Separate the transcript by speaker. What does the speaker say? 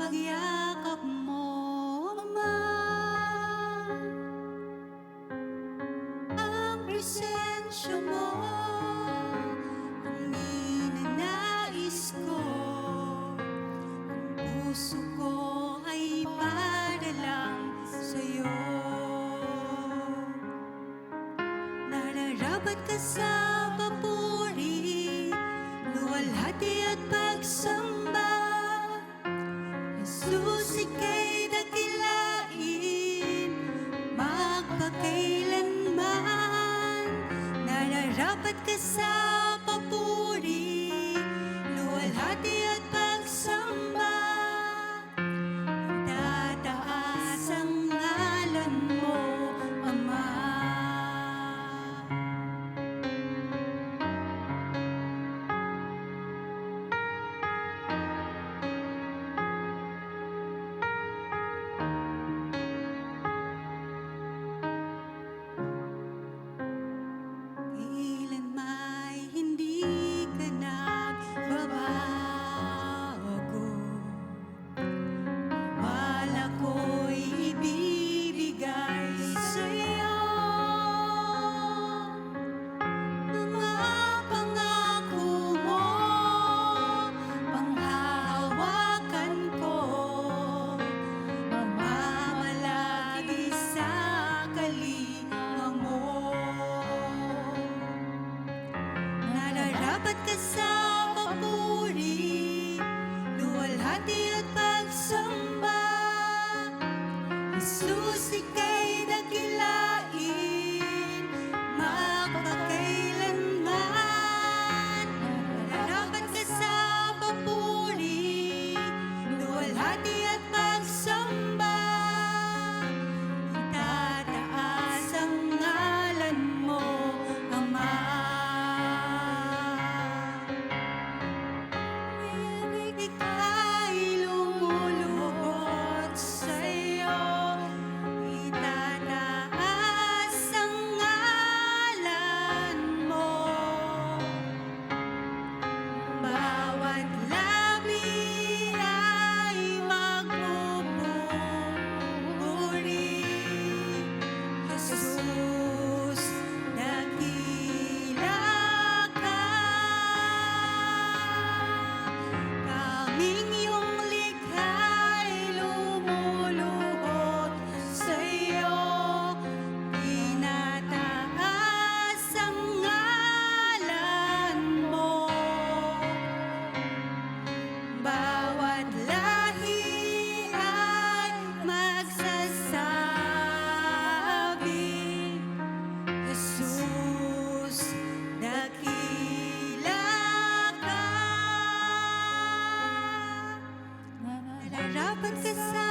Speaker 1: pagyakap mo, Ama. Ang presensya mo ang ninanais ko. Ang puso ko ay para lang sa'yo. Nararapat ka sa papuri, luwalhati at pagsamba. Jesus, ika'y dakilain magpakailanman. Nararapat ka sa papuri, luwalhati at pagsamba. Tataas ang ngalan mo, Ama. Kailanma'y hindi ka nagbabago. Wala ko'y ibibigay sa'yo. Mga pangako mo, panghahawakan ko. Mamamalagi sa kalinga mo. Nararapat ka sa papuri, luwalhati at pagsamba. Jesus, ika'y dakilain magpakailanman. Nararapat ka sa papuri, luwalhati at pagsamba. Itataas ang ngalan mo, Ama. Ika'y lumuluhod sa'yo. Itataas ang ngalan mo. Bawat labi ay magpupuri. Jesus, dakila ka. Kaming iyong likha'y lumuluhod sa'yo. Tinataas ang ngalan mo. Bawat lahi ay magsasabi, Jesus, dakila ka. Nararapat ka sa